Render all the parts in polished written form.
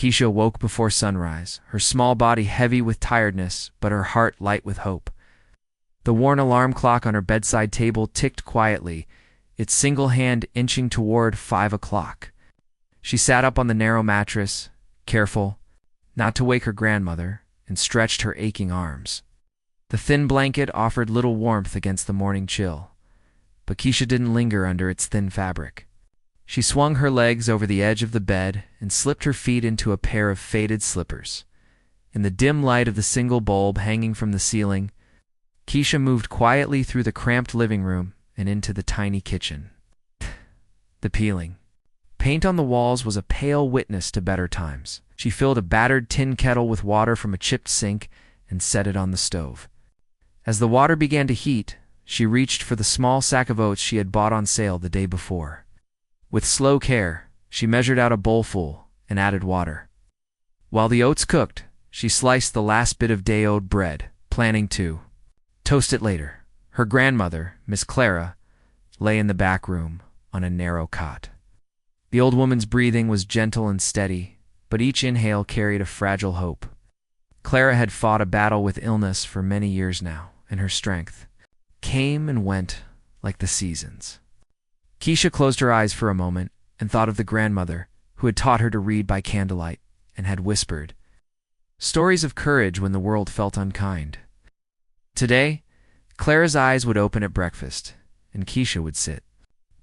Keisha woke before sunrise, her small body heavy with tiredness, but her heart light with hope. The worn alarm clock on her bedside table ticked quietly, its single hand inching toward 5 o'clock. She sat up on the narrow mattress, careful not to wake her grandmother, and stretched her aching arms. The thin blanket offered little warmth against the morning chill, but Keisha didn't linger under its thin fabric. She swung her legs over the edge of the bed and slipped her feet into a pair of faded slippers. In the dim light of the single bulb hanging from the ceiling, Keisha moved quietly through the cramped living room and into the tiny kitchen. The peeling paint on the walls was a pale witness to better times. She filled a battered tin kettle with water from a chipped sink and set it on the stove. As the water began to heat, she reached for the small sack of oats she had bought on sale the day before. With slow care, she measured out a bowlful and added water. While the oats cooked, she sliced the last bit of day-old bread, planning to toast it later. Her grandmother, Miss Clara, lay in the back room on a narrow cot. The old woman's breathing was gentle and steady, but each inhale carried a fragile hope. Clara had fought a battle with illness for many years now, and her strength came and went like the seasons. Keisha closed her eyes for a moment and thought of the grandmother who had taught her to read by candlelight and had whispered stories of courage when the world felt unkind. Today, Clara's eyes would open at breakfast, and Keisha would sit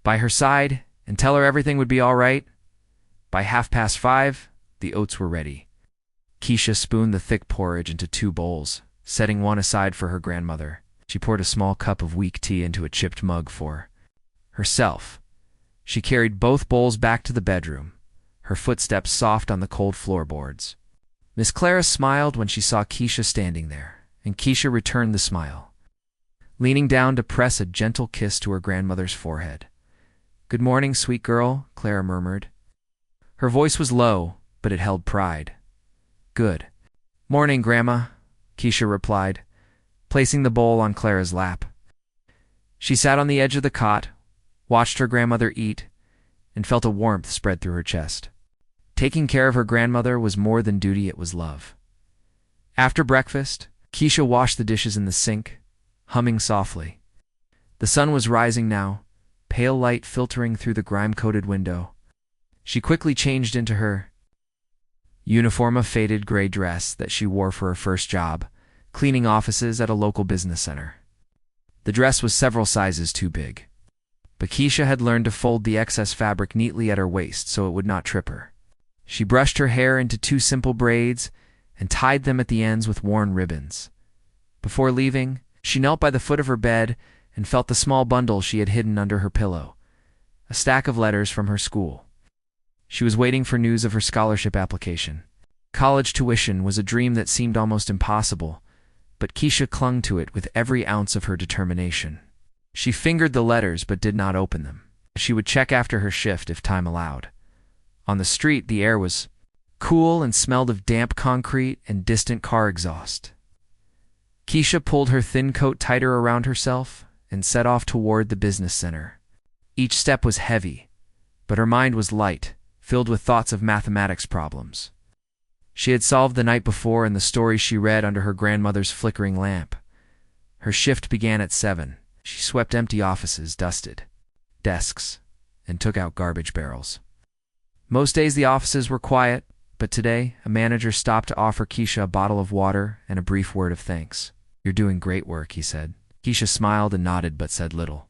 by her side and tell her everything would be all right. By 5:30, the oats were ready. Keisha spooned the thick porridge into 2 bowls, setting one aside for her grandmother. She poured a small cup of weak tea into a chipped mug for herself. She carried both bowls back to the bedroom, her footsteps soft on the cold floorboards. Miss Clara smiled when she saw Keisha standing there, and Keisha returned the smile, leaning down to press a gentle kiss to her grandmother's forehead. "Good morning, sweet girl," Clara murmured. Her voice was low, but it held pride. "Good morning, Grandma," Keisha replied, placing the bowl on Clara's lap. She sat on the edge of the cot, watched her grandmother eat, and felt a warmth spread through her chest. Taking care of her grandmother was more than duty, it was love. After breakfast, Keisha washed the dishes in the sink, humming softly. The sun was rising now, pale light filtering through the grime-coated window. She quickly changed into her uniform, a faded gray dress that she wore for her first job, cleaning offices at a local business center. The dress was several sizes too big, but Keisha had learned to fold the excess fabric neatly at her waist so it would not trip her. She brushed her hair into 2 simple braids and tied them at the ends with worn ribbons. Before leaving, she knelt by the foot of her bed and felt the small bundle she had hidden under her pillow, a stack of letters from her school. She was waiting for news of her scholarship application. College tuition was a dream that seemed almost impossible, but Keisha clung to it with every ounce of her determination. She fingered the letters but did not open them. She would check after her shift if time allowed. On the street, the air was cool and smelled of damp concrete and distant car exhaust. Keisha pulled her thin coat tighter around herself and set off toward the business center. Each step was heavy, but her mind was light, filled with thoughts of mathematics problems she had solved the night before and the stories she read under her grandmother's flickering lamp. Her shift began at 7. She swept empty offices, dusted desks, and took out garbage barrels. Most days the offices were quiet, but today a manager stopped to offer Keisha a bottle of water and a brief word of thanks. "You're doing great work," he said. Keisha smiled and nodded but said little.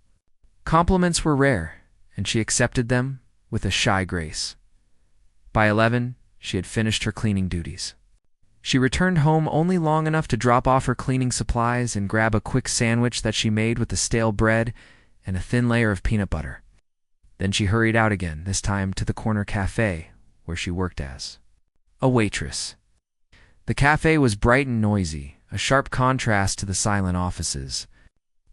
Compliments were rare, and she accepted them with a shy grace. By 11, she had finished her cleaning duties. She returned home only long enough to drop off her cleaning supplies and grab a quick sandwich that she made with the stale bread and a thin layer of peanut butter. Then she hurried out again, this time to the corner cafe where she worked as a waitress. The cafe was bright and noisy, a sharp contrast to the silent offices.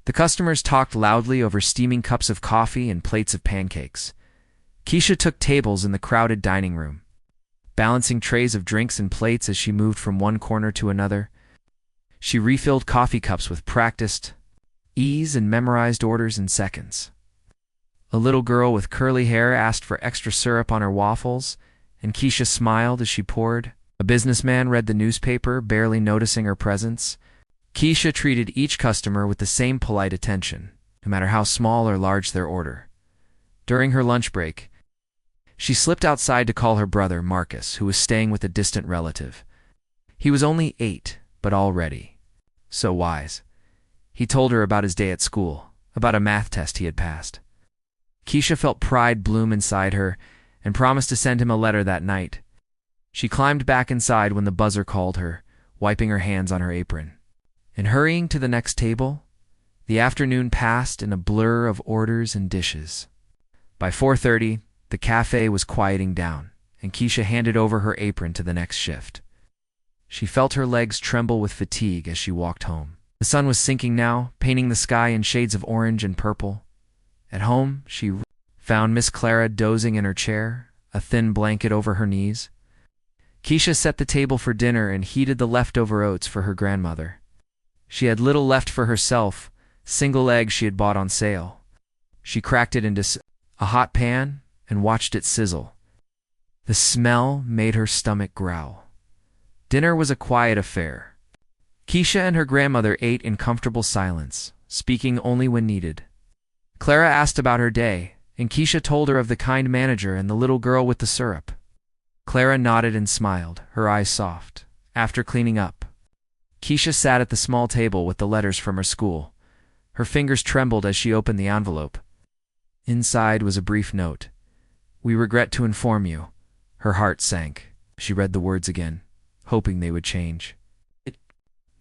The customers talked loudly over steaming cups of coffee and plates of pancakes. Keisha took tables in the crowded dining room, balancing trays of drinks and plates as she moved from one corner to another. She refilled coffee cups with practiced ease and memorized orders in seconds. A little girl with curly hair asked for extra syrup on her waffles, And Keisha smiled as she poured. A businessman read the newspaper, barely noticing her presence. Keisha treated each customer with the same polite attention, no matter how small or large their order. During her lunch break, she slipped outside to call her brother, Marcus, who was staying with a distant relative. He was only 8, but already so wise. He told her about his day at school, about a math test he had passed. Keisha felt pride bloom inside her and promised to send him a letter that night. She climbed back inside when the buzzer called her, wiping her hands on her apron. And hurrying to the next table, the afternoon passed in a blur of orders and dishes. By 4:30, the cafe was quieting down, and Keisha handed over her apron to the next shift. She felt her legs tremble with fatigue as she walked home. The sun was sinking now, painting the sky in shades of orange and purple. At home, she found Miss Clara dozing in her chair, a thin blanket over her knees. Keisha set the table for dinner and heated the leftover oats for her grandmother. She had little left for herself, single eggs she had bought on sale. She cracked it into a hot pan and watched it sizzle. The smell made her stomach growl. Dinner was a quiet affair. Keisha and her grandmother ate in comfortable silence, speaking only when needed. Clara asked about her day, and Keisha told her of the kind manager and the little girl with the syrup. Clara nodded and smiled, her eyes soft. After cleaning up, Keisha sat at the small table with the letters from her school. Her fingers trembled as she opened the envelope. Inside was a brief note. "We regret to inform you." Her heart sank. She read the words again, hoping they would change.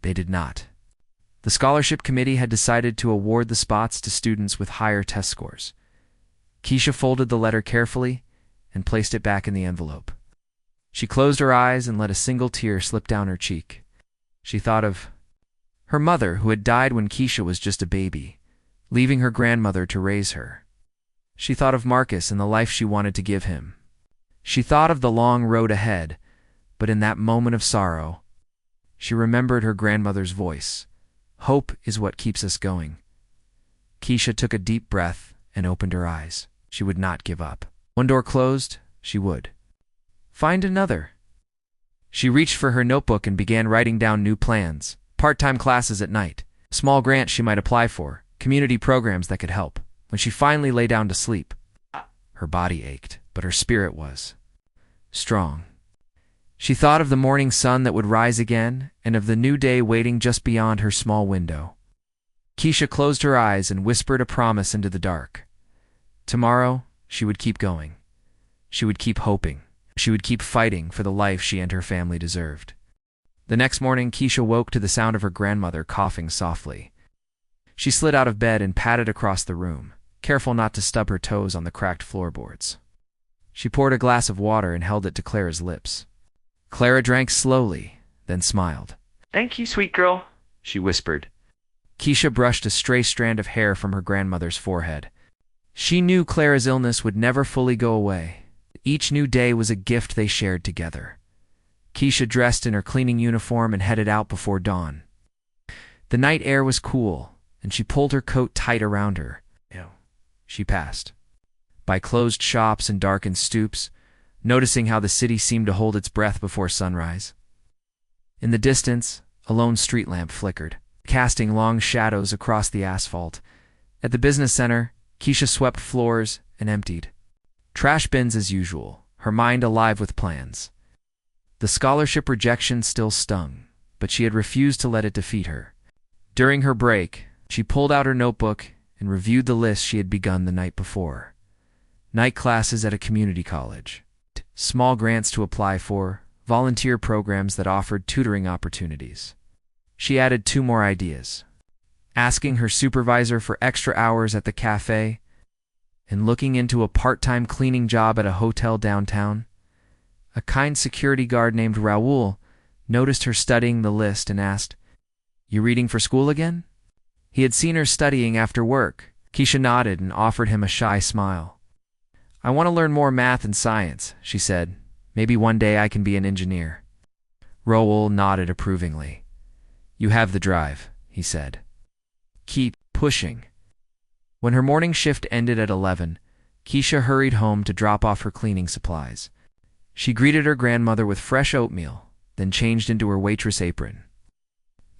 They did not. The scholarship committee had decided to award the spots to students with higher test scores. Keisha folded the letter carefully and placed it back in the envelope. She closed her eyes and let a single tear slip down her cheek. She thought of her mother, who had died when Keisha was just a baby, leaving her grandmother to raise her. She thought of Marcus and the life she wanted to give him. She thought of the long road ahead, but in that moment of sorrow, she remembered her grandmother's voice. "Hope is what keeps us going." Keisha took a deep breath and opened her eyes. She would not give up. One door closed, she would find another. She reached for her notebook and began writing down new plans, part-time classes at night, small grants she might apply for, community programs that could help. When she finally lay down to sleep, her body ached, but her spirit was strong. She thought of the morning sun that would rise again and of the new day waiting just beyond her small window. Keisha closed her eyes and whispered a promise into the dark. Tomorrow, she would keep going. She would keep hoping. She would keep fighting for the life she and her family deserved. The next morning, Keisha woke to the sound of her grandmother coughing softly. She slid out of bed and padded across the room, careful not to stub her toes on the cracked floorboards. She poured a glass of water and held it to Clara's lips. Clara drank slowly, then smiled. "Thank you, sweet girl," she whispered. Keisha brushed a stray strand of hair from her grandmother's forehead. She knew Clara's illness would never fully go away. Each new day was a gift they shared together. Keisha dressed in her cleaning uniform and headed out before dawn. The night air was cool, and she pulled her coat tight around her. She passed by closed shops and darkened stoops, noticing how the city seemed to hold its breath before sunrise. In the distance, a lone street lamp flickered, casting long shadows across the asphalt. At the business center, Keisha swept floors and emptied trash bins as usual, her mind alive with plans. The scholarship rejection still stung, but she had refused to let it defeat her. During her break, she pulled out her notebook and reviewed the list she had begun the night before. Night classes at a community college, small grants to apply for, volunteer programs that offered tutoring opportunities. She added 2 more ideas: asking her supervisor for extra hours at the cafe and looking into a part-time cleaning job at a hotel downtown. A kind security guard named Raoul noticed her studying the list and asked, "You reading for school again?" He had seen her studying after work. Keisha nodded and offered him a shy smile. "I want to learn more math and science," she said. "Maybe one day I can be an engineer." Raoul nodded approvingly. "You have the drive," he said. "Keep pushing." When her morning shift ended at 11, Keisha hurried home to drop off her cleaning supplies. She greeted her grandmother with fresh oatmeal, then changed into her waitress apron.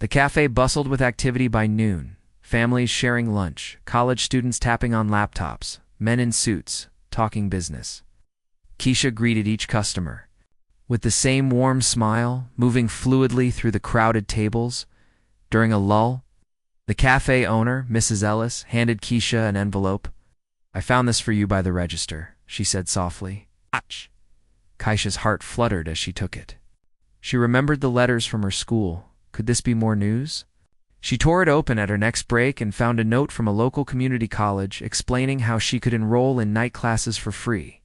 The cafe bustled with activity by noon, families sharing lunch, college students tapping on laptops, men in suits, talking business. Keisha greeted each customer with the same warm smile, moving fluidly through the crowded tables. During a lull, the cafe owner, Mrs. Ellis, handed Keisha an envelope. "I found this for you by the register," she said softly. "Ach!" Keisha's heart fluttered as she took it. She remembered the letters from her school. Could this be more news? She tore it open at her next break and found a note from a local community college explaining how she could enroll in night classes for free.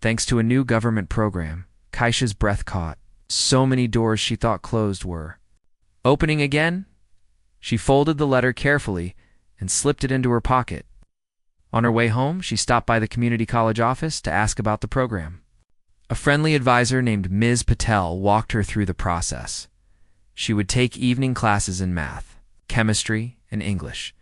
Thanks to a new government program, Keisha's breath caught. So many doors she thought closed were opening again. She folded the letter carefully and slipped it into her pocket. On her way home, she stopped by the community college office to ask about the program. A friendly advisor named Ms. Patel walked her through the process. She would take evening classes in math, chemistry, and English,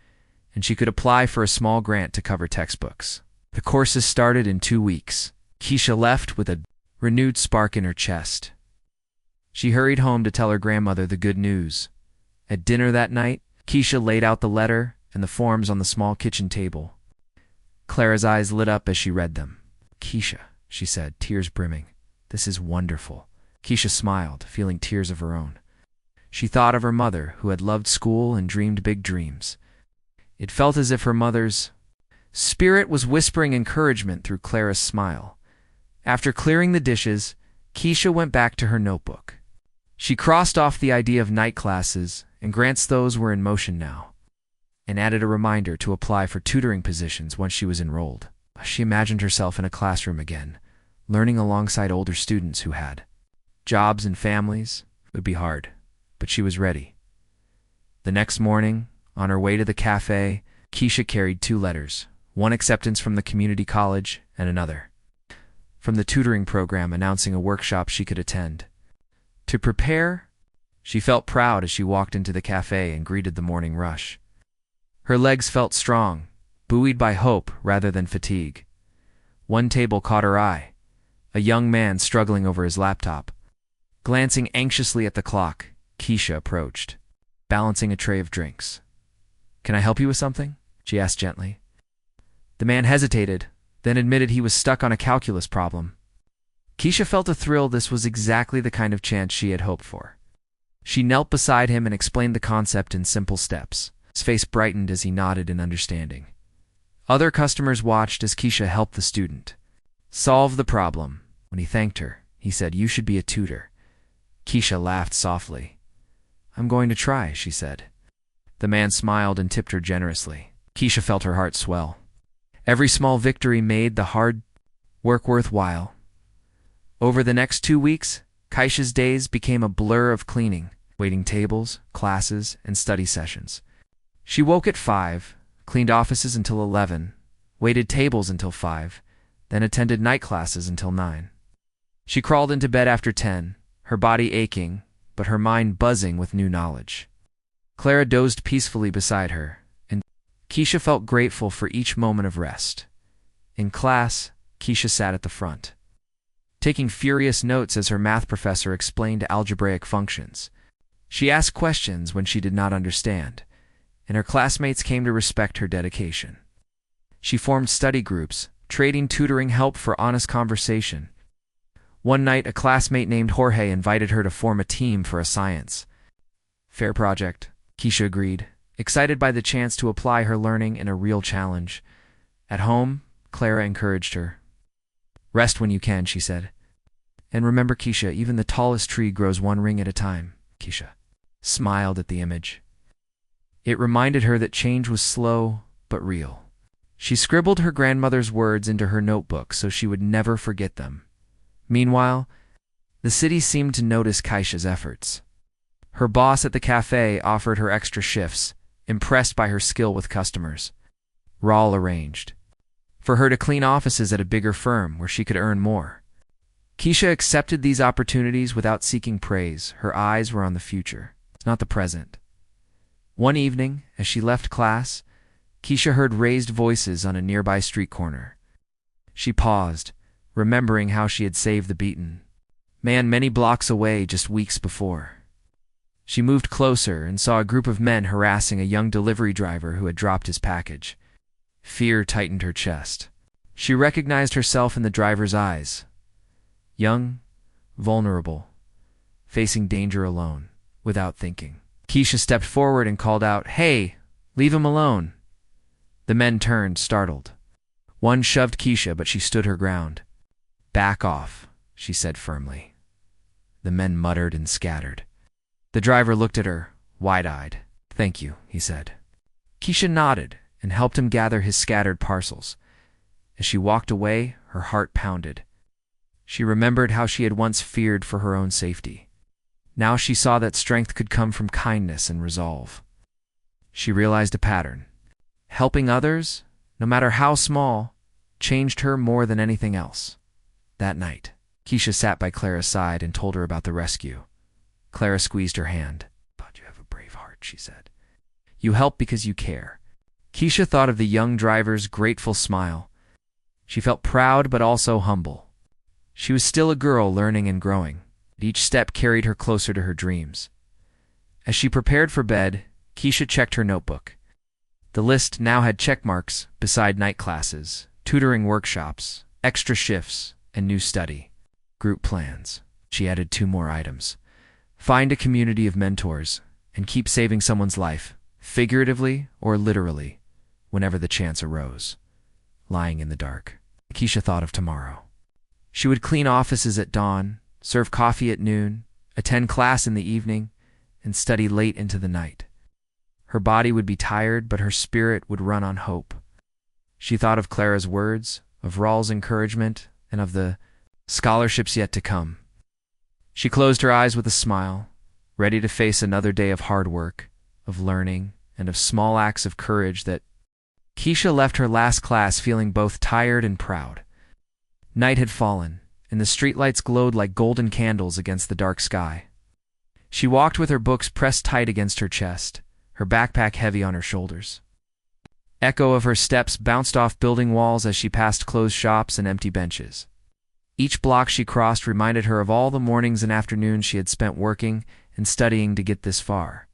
and she could apply for a small grant to cover textbooks. The courses started in 2 weeks. Keisha left with a renewed spark in her chest. She hurried home to tell her grandmother the good news. At dinner that night, Keisha laid out the letter and the forms on the small kitchen table. Clara's eyes lit up as she read them. "Keisha," she said, tears brimming, "this is wonderful." Keisha smiled, feeling tears of her own. She thought of her mother, who had loved school and dreamed big dreams. It felt as if her mother's spirit was whispering encouragement through Clara's smile. After clearing the dishes, Keisha went back to her notebook. She crossed off the idea of night classes, and grants those were in motion now, and added a reminder to apply for tutoring positions once she was enrolled. She imagined herself in a classroom again, learning alongside older students who had jobs and families. It would be hard, but she was ready. The next morning, on her way to the cafe, Keisha carried 2 letters, one acceptance from the community college and another from the tutoring program announcing a workshop she could attend. To prepare, she felt proud as she walked into the cafe and greeted the morning rush. Her legs felt strong, buoyed by hope rather than fatigue. One table caught her eye, a young man struggling over his laptop. Glancing anxiously at the clock, Keisha approached, balancing a tray of drinks. "Can I help you with something?" she asked gently. The man hesitated, then admitted he was stuck on a calculus problem. Keisha felt a thrill. This was exactly the kind of chance she had hoped for. She knelt beside him and explained the concept in simple steps. His face brightened as he nodded in understanding. Other customers watched as Keisha helped the student solve the problem. When he thanked her, he said, "You should be a tutor." Keisha laughed softly. "I'm going to try," she said. The man smiled and tipped her generously. Keisha felt her heart swell. Every small victory made the hard work worthwhile. Over the next 2 weeks, Keisha's days became a blur of cleaning, waiting tables, classes, and study sessions. She woke at 5, cleaned offices until 11, waited tables until 5, then attended night classes until 9. She crawled into bed after 10, her body aching, but her mind buzzing with new knowledge. Clara dozed peacefully beside her, and Keisha felt grateful for each moment of rest. In class, Keisha sat at the front, taking furious notes as her math professor explained algebraic functions. She asked questions when she did not understand, and her classmates came to respect her dedication. She formed study groups, trading tutoring help for honest conversation. One night, a classmate named Jorge invited her to form a team for a science fair project. Keisha agreed, excited by the chance to apply her learning in a real challenge. At home, Clara encouraged her. "Rest when you can," she said. "And remember, Keisha, even the tallest tree grows one ring at a time." Keisha smiled at the image. It reminded her that change was slow but real. She scribbled her grandmother's words into her notebook so she would never forget them. Meanwhile, the city seemed to notice Keisha's efforts. Her boss at the cafe offered her extra shifts, impressed by her skill with customers. Raul arranged for her to clean offices at a bigger firm where she could earn more. Keisha accepted these opportunities without seeking praise. Her eyes were on the future, not the present. One evening, as she left class, Keisha heard raised voices on a nearby street corner. She paused, remembering how she had saved the beaten man many blocks away just weeks before. She moved closer and saw a group of men harassing a young delivery driver who had dropped his package. Fear tightened her chest. She recognized herself in the driver's eyes. Young, vulnerable, facing danger alone, without thinking. Keisha stepped forward and called out, "Hey, leave him alone." The men turned, startled. One shoved Keisha, but she stood her ground. "Back off," she said firmly. The men muttered and scattered. The driver looked at her, wide-eyed. "Thank you," he said. Keisha nodded and helped him gather his scattered parcels. As she walked away, her heart pounded. She remembered how she had once feared for her own safety. Now she saw that strength could come from kindness and resolve. She realized a pattern. Helping others, no matter how small, changed her more than anything else. That night, Keisha sat by Clara's side and told her about the rescue. Clara squeezed her hand. "But you have a brave heart," she said. "You help because you care." Keisha thought of the young driver's grateful smile. She felt proud but also humble. She was still a girl learning and growing. Each step carried her closer to her dreams. As she prepared for bed, Keisha checked her notebook. The list now had check marks beside night classes, tutoring workshops, extra shifts, and new study. Group plans. She added 2 more items. Find a community of mentors and keep saving someone's life, figuratively or literally, whenever the chance arose. Lying in the dark, Keisha thought of tomorrow. She would clean offices at dawn, serve coffee at noon, attend class in the evening, and study late into the night. Her body would be tired, but her spirit would run on hope. She thought of Clara's words, of Rawls' encouragement, and of the scholarships yet to come. She closed her eyes with a smile, ready to face another day of hard work, of learning, and of small acts of courage that Keisha left her last class feeling both tired and proud. Night had fallen, and the streetlights glowed like golden candles against the dark sky. She walked with her books pressed tight against her chest, her backpack heavy on her shoulders. Echo of her steps bounced off building walls as she passed closed shops and empty benches. Each block she crossed reminded her of all the mornings and afternoons she had spent working and studying to get this far.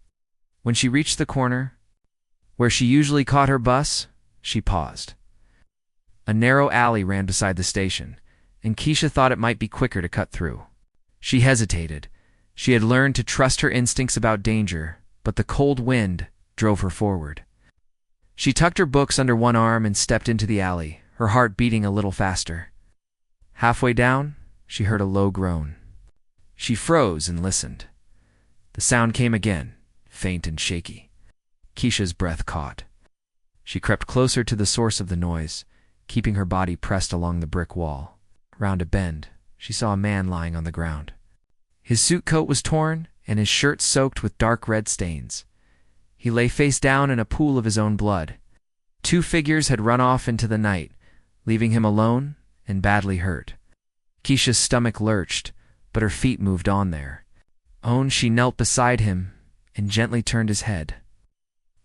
When she reached the corner, where she usually caught her bus, she paused. A narrow alley ran beside the station, and Keisha thought it might be quicker to cut through. She hesitated. She had learned to trust her instincts about danger, but the cold wind drove her forward. She tucked her books under one arm and stepped into the alley, her heart beating a little faster. Halfway down, she heard a low groan. She froze and listened. The sound came again, faint and shaky. Keisha's breath caught. She crept closer to the source of the noise, keeping her body pressed along the brick wall. Round a bend, she saw a man lying on the ground. His suit coat was torn, and his shirt soaked with dark red stains. He lay face down in a pool of his own blood. 2 figures had run off into the night, leaving him alone and badly hurt. Keisha's stomach lurched, but her feet moved on there. She knelt beside him and gently turned his head.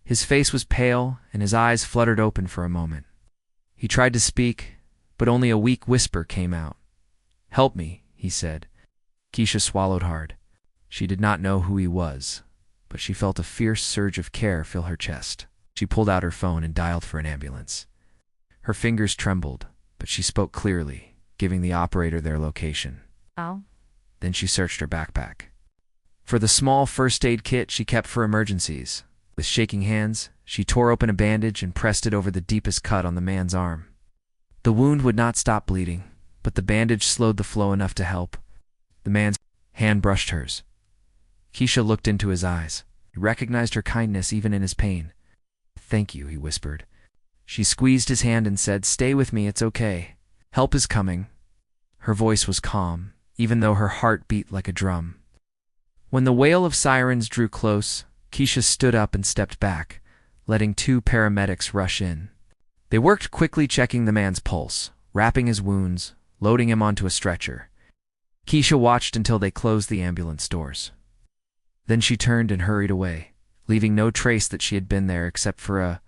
His face was pale, and his eyes fluttered open for a moment. He tried to speak, but only a weak whisper came out. "Help me," he said. Keisha swallowed hard. She did not know who he was, but she felt a fierce surge of care fill her chest. She pulled out her phone and dialed for an ambulance. Her fingers trembled, but she spoke clearly, giving the operator their location. "Oh?" Then she searched her backpack. For the small first aid kit she kept for emergencies. With shaking hands, she tore open a bandage and pressed it over the deepest cut on the man's arm. The wound would not stop bleeding, but the bandage slowed the flow enough to help. The man's hand brushed hers. Keisha looked into his eyes. He recognized her kindness even in his pain. "Thank you," he whispered. She squeezed his hand and said, "Stay with me, it's okay. Help is coming." Her voice was calm, even though her heart beat like a drum. When the wail of sirens drew close, Keisha stood up and stepped back, letting 2 paramedics rush in. They worked quickly, checking the man's pulse, wrapping his wounds, loading him onto a stretcher. Keisha watched until they closed the ambulance doors. Then she turned and hurried away, leaving no trace that she had been there except for a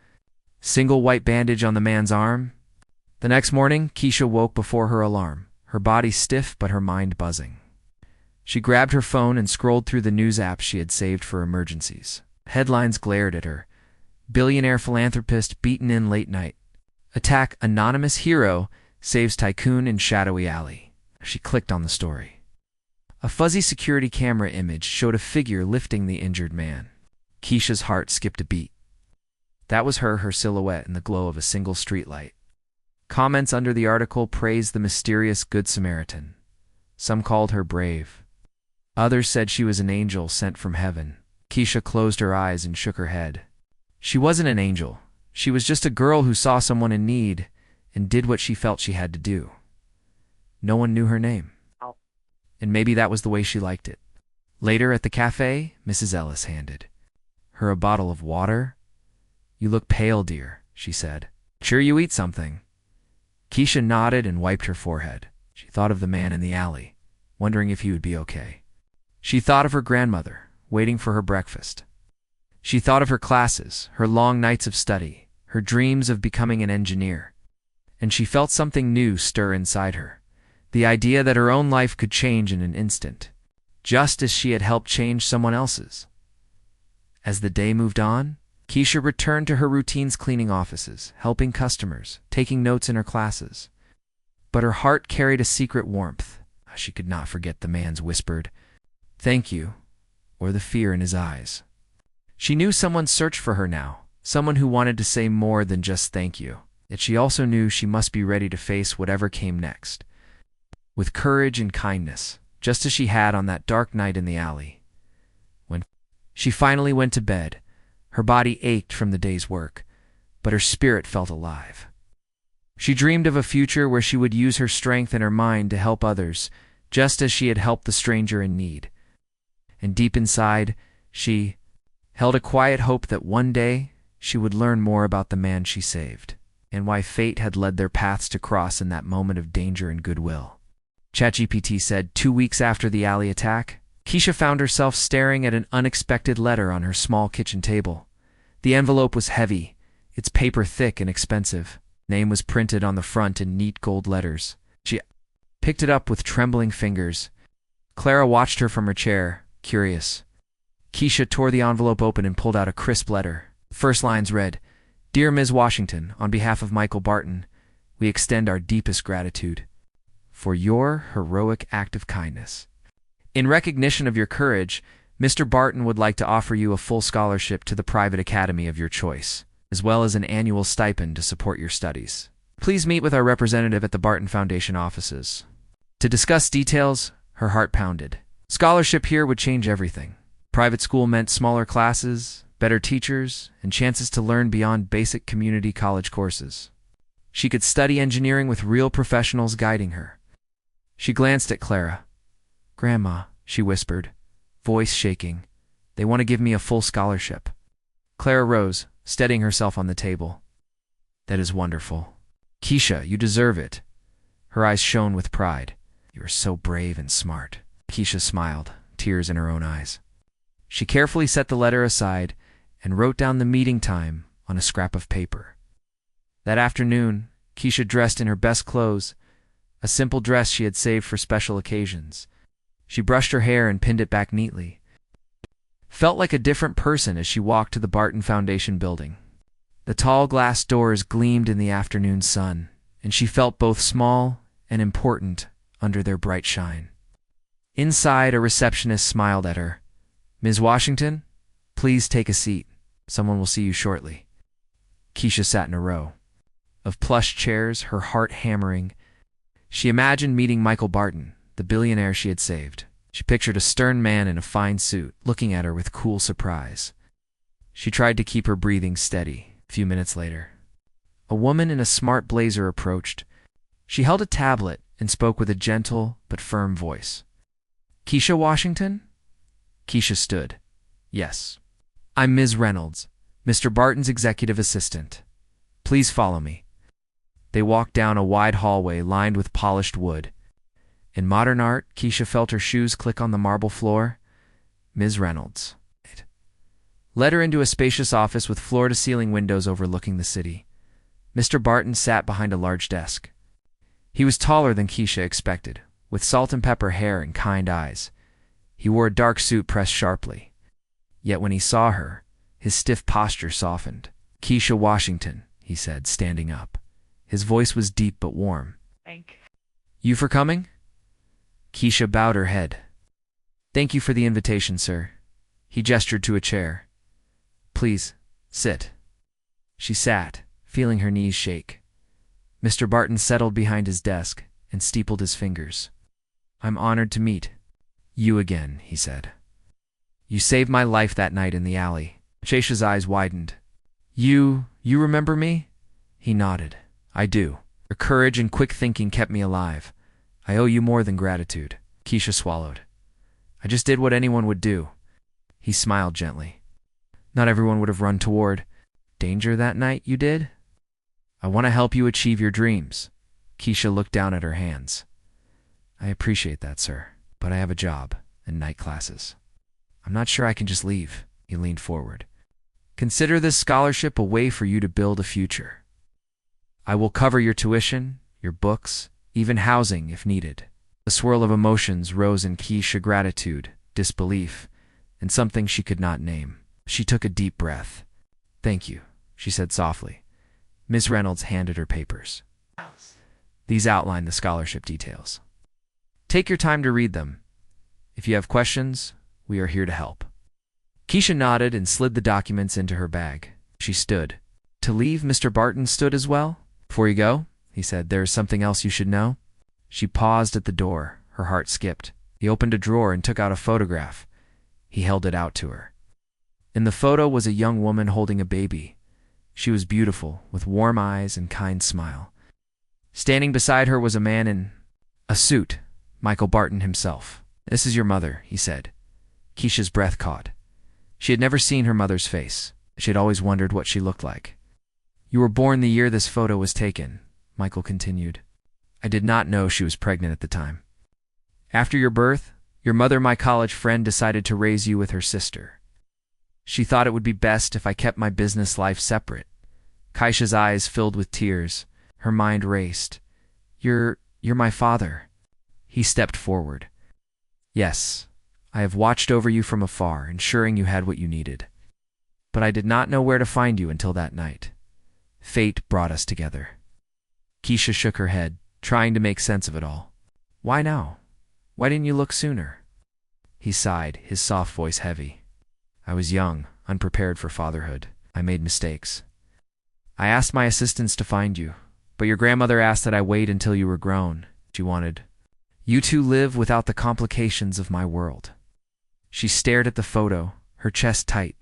single white bandage on the man's arm. The next morning, Keisha woke before her alarm. her body stiff but her mind buzzing. She grabbed her phone and scrolled through the news apps she had saved for emergencies. Headlines glared at her. Billionaire philanthropist beaten in late night. Attack anonymous hero saves tycoon in shadowy alley. She clicked on the story. A fuzzy security camera image showed a figure lifting the injured man. Keisha's heart skipped a beat. That was her silhouette in the glow of a single streetlight. Comments under the article praised the mysterious Good Samaritan. Some called her brave. Others said she was an angel sent from heaven. Keisha closed her eyes and shook her head. She wasn't an angel. She was just a girl who saw someone in need and did what she felt she had to do. No one knew her name. And maybe that was the way she liked it. Later at the cafe, Mrs. Ellis handed her a bottle of water. "You look pale, dear," she said. "Sure you eat something." Keisha nodded and wiped her forehead. She thought of the man in the alley, wondering if he would be okay. She thought of her grandmother, waiting for her breakfast. She thought of her classes, her long nights of study, her dreams of becoming an engineer. And she felt something new stir inside her, the idea that her own life could change in an instant, just as she had helped change someone else's. As the day moved on, Keisha returned to her routines, cleaning offices, helping customers, taking notes in her classes. But her heart carried a secret warmth. She could not forget the man's whispered, "Thank you," or the fear in his eyes. She knew someone searched for her now, someone who wanted to say more than just thank you. Yet she also knew she must be ready to face whatever came next, with courage and kindness, just as she had on that dark night in the alley. When she finally went to bed, her body ached from the day's work, but her spirit felt alive. She dreamed of a future where she would use her strength and her mind to help others, just as she had helped the stranger in need. And deep inside, she held a quiet hope that one day she would learn more about the man she saved, and why fate had led their paths to cross in that moment of danger and goodwill. ChatGPT said 2 weeks after the alley attack, Keisha found herself staring at an unexpected letter on her small kitchen table. The envelope was heavy, its paper thick and expensive. Name was printed on the front in neat gold letters. She picked it up with trembling fingers. Clara watched her from her chair, curious. Keisha tore the envelope open and pulled out a crisp letter. The first lines read, "Dear Ms. Washington, on behalf of Michael Barton, we extend our deepest gratitude for your heroic act of kindness. In recognition of your courage, Mr. Barton would like to offer you a full scholarship to the private academy of your choice, as well as an annual stipend to support your studies. Please meet with our representative at the Barton Foundation offices." To discuss details, her heart pounded. Scholarship here would change everything. Private school meant smaller classes, better teachers, and chances to learn beyond basic community college courses. She could study engineering with real professionals guiding her. She glanced at Clara. "Grandma," she whispered, voice shaking, "they want to give me a full scholarship." Clara rose, steadying herself on the table. "That is wonderful. Keisha, you deserve it." Her eyes shone with pride. "You are so brave and smart." Keisha smiled, tears in her own eyes. She carefully set the letter aside and wrote down the meeting time on a scrap of paper. That afternoon, Keisha dressed in her best clothes, a simple dress she had saved for special occasions. She brushed her hair and pinned it back neatly. Felt like a different person as she walked to the Barton Foundation building. The tall glass doors gleamed in the afternoon sun, and she felt both small and important under their bright shine. Inside, a receptionist smiled at her. "Ms. Washington, please take a seat. Someone will see you shortly." Keisha sat in a row of plush chairs, her heart hammering. She imagined meeting Michael Barton, the billionaire she had saved. She pictured a stern man in a fine suit, looking at her with cool surprise. She tried to keep her breathing steady. A few minutes later, a woman in a smart blazer approached. She held a tablet and spoke with a gentle but firm voice. "Keisha Washington?" Keisha stood. "Yes. I'm Ms. Reynolds, Mr. Barton's executive assistant. Please follow me." They walked down a wide hallway lined with polished wood. In modern art, Keisha felt her shoes click on the marble floor. Ms. Reynolds led her into a spacious office with floor-to-ceiling windows overlooking the city. Mr. Barton sat behind a large desk. He was taller than Keisha expected, with salt and pepper hair and kind eyes. He wore a dark suit pressed sharply. Yet when he saw her, his stiff posture softened. "Keisha Washington," he said, standing up. His voice was deep but warm. "You for coming?" Keisha bowed her head. "Thank you for the invitation, sir." He gestured to a chair. "Please, sit." She sat, feeling her knees shake. Mr. Barton settled behind his desk and steepled his fingers. "I'm honored to meet you again," he said. "You saved my life that night in the alley." Keisha's eyes widened. You remember me?" He nodded. "I do. Your courage and quick thinking kept me alive. I owe you more than gratitude." Keisha swallowed. "I just did what anyone would do." He smiled gently. "Not everyone would have run toward danger that night, you did? I want to help you achieve your dreams." Keisha looked down at her hands. "I appreciate that, sir, but I have a job and night classes. I'm not sure I can just leave." He leaned forward. "Consider this scholarship a way for you to build a future. I will cover your tuition, your books, even housing if needed." A swirl of emotions rose in Keisha: gratitude, disbelief, and something she could not name. She took a deep breath. "Thank you," she said softly. Miss Reynolds handed her papers. These outline the scholarship details. Take your time to read them. If you have questions, we are here to help. Keisha nodded and slid the documents into her bag. She stood. To leave, Mr. Barton stood as well. "Before you go," he said, "there is something else you should know." She paused at the door. Her heart skipped. He opened a drawer and took out a photograph. He held it out to her. In the photo was a young woman holding a baby. She was beautiful, with warm eyes and kind smile. Standing beside her was a man in a suit, Michael Barton himself. "This is your mother," he said. Keisha's breath caught. She had never seen her mother's face. She had always wondered what she looked like. "You were born the year this photo was taken," Michael continued. "I did not know she was pregnant at the time. After your birth, your mother, my college friend, decided to raise you with her sister. She thought it would be best if I kept my business life separate." Keisha's eyes filled with tears. Her mind raced. You're my father." He stepped forward. "Yes, I have watched over you from afar, ensuring you had what you needed. But I did not know where to find you until that night. Fate brought us together." Keisha shook her head, trying to make sense of it all. "Why now? Why didn't you look sooner?" He sighed, his soft voice heavy. "I was young, unprepared for fatherhood. I made mistakes. I asked my assistants to find you, but your grandmother asked that I wait until you were grown. She wanted you to live without the complications of my world." She stared at the photo, her chest tight.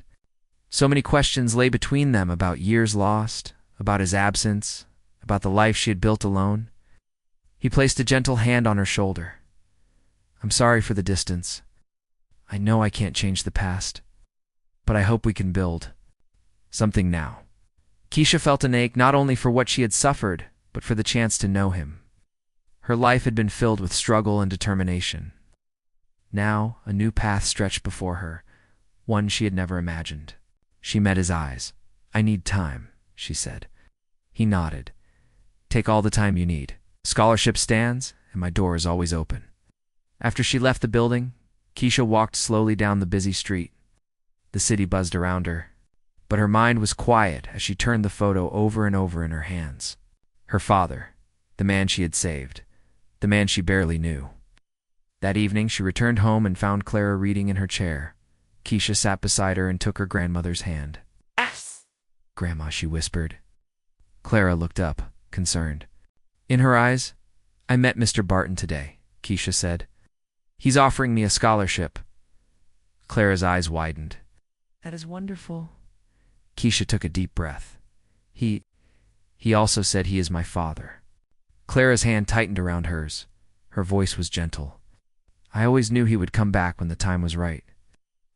So many questions lay between them about years lost, about his absence, about the life she had built alone. He placed a gentle hand on her shoulder. "I'm sorry for the distance. I know I can't change the past, but I hope we can build something now." Keisha felt an ache not only for what she had suffered, but for the chance to know him. Her life had been filled with struggle and determination. Now, a new path stretched before her, one she had never imagined. She met his eyes. "I need time," she said. He nodded. "Take all the time you need. Scholarship stands, and my door is always open." After she left the building, Keisha walked slowly down the busy street. The city buzzed around her, but her mind was quiet as she turned the photo over and over in her hands. Her father, the man she had saved, the man she barely knew. That evening, she returned home and found Clara reading in her chair. Keisha sat beside her and took her grandmother's hand. Yes. "Grandma," she whispered. Clara looked up, concerned. In her eyes, "I met Mr. Barton today," Keisha said. "He's offering me a scholarship." Clara's eyes widened. "That is wonderful." Keisha took a deep breath. He also said he is my father." Clara's hand tightened around hers. Her voice was gentle. "I always knew he would come back when the time was right."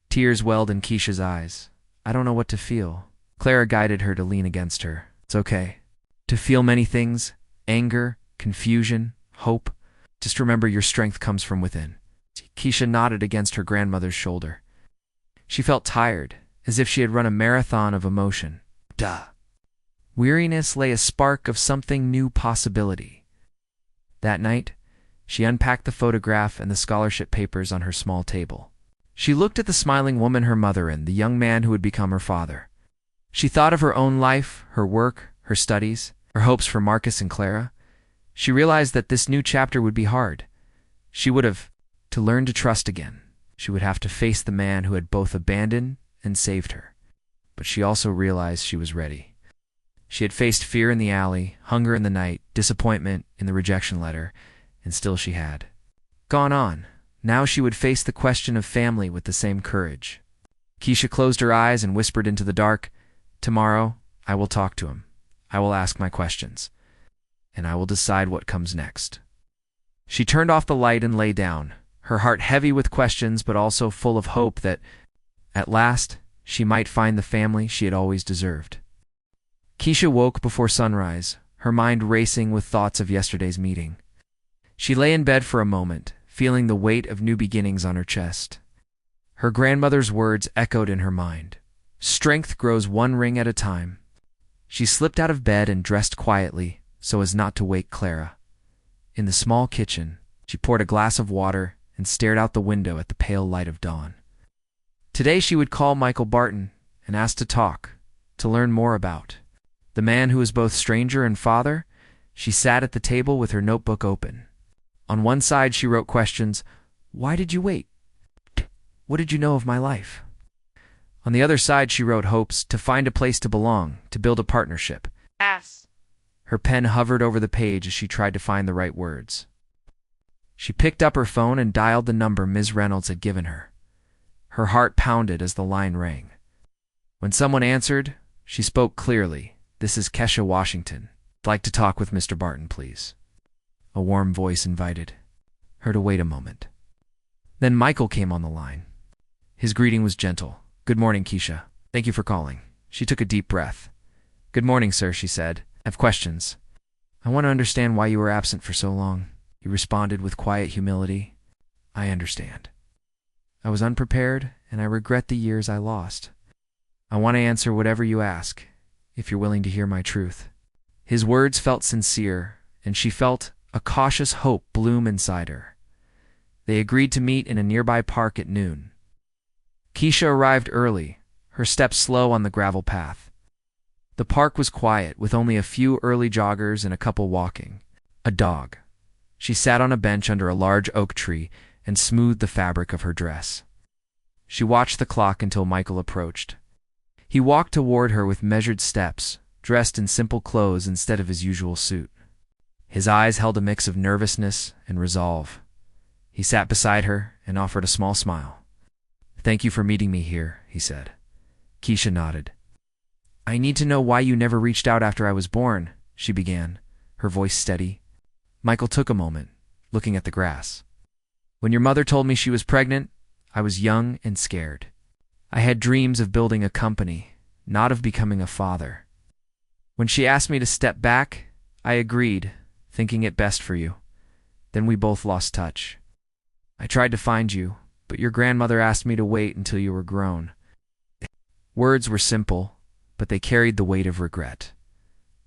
Tears welled in Keisha's eyes. "I don't know what to feel." Clara guided her to lean against her. "It's okay to feel many things, anger, confusion, hope. Just remember your strength comes from within." Keisha nodded against her grandmother's shoulder. She felt tired, as if she had run a marathon of emotion. Weariness lay a spark of something new possibility. That night, she unpacked the photograph and the scholarship papers on her small table. She looked at the smiling woman her mother and the young man who would become her father. She thought of her own life, her work, her studies, her hopes for Marcus and Clara. She realized that this new chapter would be hard. She would have to learn to trust again. She would have to face the man who had both abandoned and saved her. But she also realized she was ready. She had faced fear in the alley, hunger in the night, disappointment in the rejection letter, and still she had gone on. Now she would face the question of family with the same courage. Keisha closed her eyes and whispered into the dark, "Tomorrow, I will talk to him. I will ask my questions. And I will decide what comes next." She turned off the light and lay down, her heart heavy with questions but also full of hope that, at last, she might find the family she had always deserved. Keisha woke before sunrise, her mind racing with thoughts of yesterday's meeting. She lay in bed for a moment, feeling the weight of new beginnings on her chest. Her grandmother's words echoed in her mind. Strength grows one ring at a time. She slipped out of bed and dressed quietly, so as not to wake Clara. In the small kitchen, she poured a glass of water and stared out the window at the pale light of dawn. Today she would call Michael Barton and ask to talk, to learn more about the man who was both stranger and father. She sat at the table with her notebook open. On one side she wrote questions. Why did you wait? What did you know of my life? On the other side she wrote hopes, to find a place to belong, to build a partnership. Her pen hovered over the page as she tried to find the right words. She picked up her phone and dialed the number Ms. Reynolds had given her. Her heart pounded as the line rang. When someone answered, she spoke clearly. "This is Kesha Washington. I'd like to talk with Mr. Barton, please." A warm voice invited her to wait a moment. Then Michael came on the line. His greeting was gentle. "Good morning, Keisha. Thank you for calling." She took a deep breath. "Good morning, sir," she said. "I have questions. I want to understand why you were absent for so long." He responded with quiet humility. "I understand. I was unprepared, and I regret the years I lost. I want to answer whatever you ask, if you're willing to hear my truth." His words felt sincere, and she felt a cautious hope bloom inside her. They agreed to meet in a nearby park at noon. Keisha arrived early, her steps slow on the gravel path. The park was quiet, with only a few early joggers and a couple walking. A dog. She sat on a bench under a large oak tree and smoothed the fabric of her dress. She watched the clock until Michael approached. He walked toward her with measured steps, dressed in simple clothes instead of his usual suit. His eyes held a mix of nervousness and resolve. He sat beside her and offered a small smile. "Thank you for meeting me here," he said. Keisha nodded. "I need to know why you never reached out after I was born," she began, her voice steady. Michael took a moment, looking at the grass. "When your mother told me she was pregnant, I was young and scared. I had dreams of building a company, not of becoming a father. When she asked me to step back, I agreed, thinking it best for you. Then we both lost touch. I tried to find you, but your grandmother asked me to wait until you were grown." Words were simple, but they carried the weight of regret.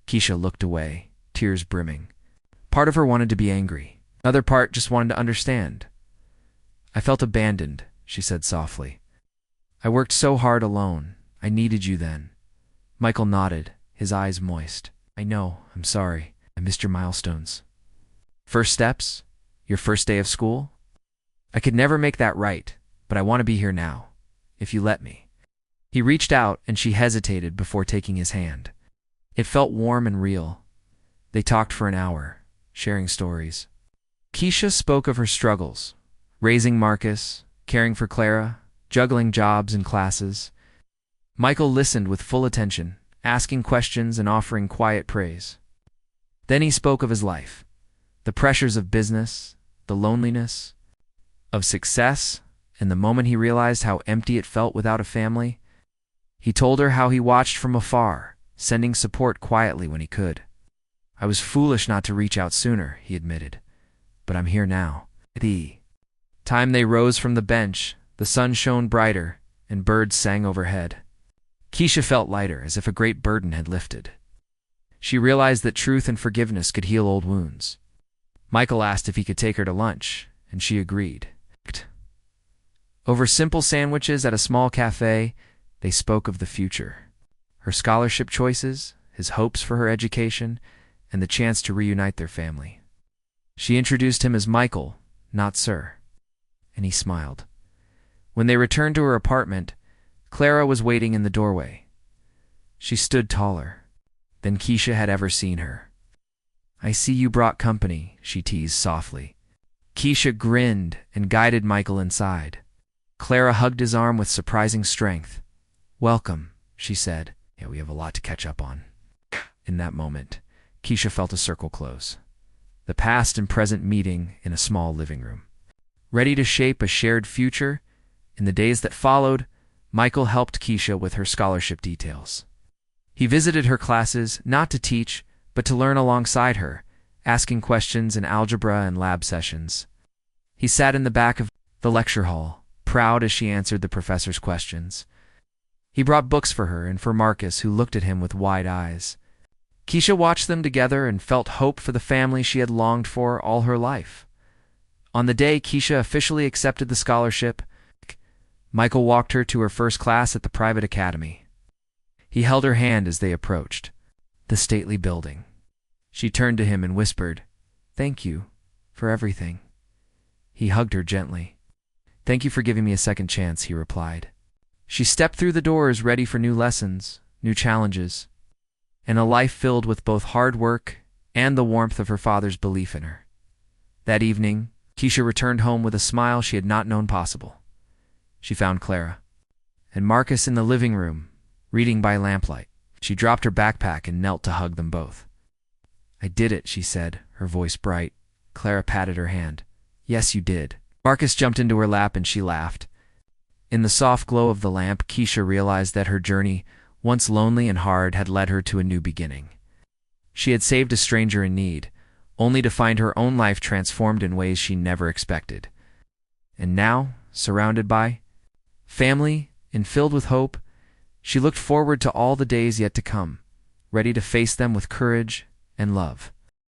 Keisha looked away, tears brimming. Part of her wanted to be angry. Another part just wanted to understand. "I felt abandoned," she said softly. "I worked so hard alone. I needed you then." Michael nodded, his eyes moist. "I know. I'm sorry. I missed your milestones." "First steps? Your first day of school? I could never make that right, but I want to be here now, if you let me." He reached out and she hesitated before taking his hand. It felt warm and real. They talked for an hour, sharing stories. Keisha spoke of her struggles, raising Marcus, caring for Clara, juggling jobs and classes. Michael listened with full attention, asking questions and offering quiet praise. Then he spoke of his life, the pressures of business, the loneliness, of success, and the moment he realized how empty it felt without a family. He told her how he watched from afar, sending support quietly when he could. "I was foolish not to reach out sooner," he admitted, "but I'm here now." The time they rose from the bench, the sun shone brighter, and birds sang overhead. Keisha felt lighter, as if a great burden had lifted. She realized that truth and forgiveness could heal old wounds. Michael asked if he could take her to lunch, and she agreed. Over simple sandwiches at a small cafe, they spoke of the future. Her scholarship choices, his hopes for her education, and the chance to reunite their family. She introduced him as Michael, not Sir, and he smiled. When they returned to her apartment, Clara was waiting in the doorway. She stood taller than Keisha had ever seen her. "I see you brought company," she teased softly. Keisha grinned and guided Michael inside. Clara hugged his arm with surprising strength. "Welcome," she said. "Yeah, we have a lot to catch up on." In that moment, Keisha felt a circle close. The past and present meeting in a small living room. Ready to shape a shared future? In the days that followed, Michael helped Keisha with her scholarship details. He visited her classes, not to teach, but to learn alongside her, asking questions in algebra and lab sessions. He sat in the back of the lecture hall, proud as she answered the professor's questions. He brought books for her and for Marcus, who looked at him with wide eyes. Keisha watched them together and felt hope for the family she had longed for all her life. On the day Keisha officially accepted the scholarship, Michael walked her to her first class at the private academy. He held her hand as they approached the stately building. She turned to him and whispered, "Thank you for everything." He hugged her gently. "Thank you for giving me a second chance," he replied. She stepped through the doors ready for new lessons, new challenges, and a life filled with both hard work and the warmth of her father's belief in her. That evening, Keisha returned home with a smile she had not known possible. She found Clara and Marcus in the living room, reading by lamplight. She dropped her backpack and knelt to hug them both. "I did it," she said, her voice bright. Clara patted her hand. "Yes, you did." Marcus jumped into her lap and she laughed. In the soft glow of the lamp, Keisha realized that her journey, once lonely and hard, had led her to a new beginning. She had saved a stranger in need, only to find her own life transformed in ways she never expected. And now, surrounded by family and filled with hope, she looked forward to all the days yet to come, ready to face them with courage and love.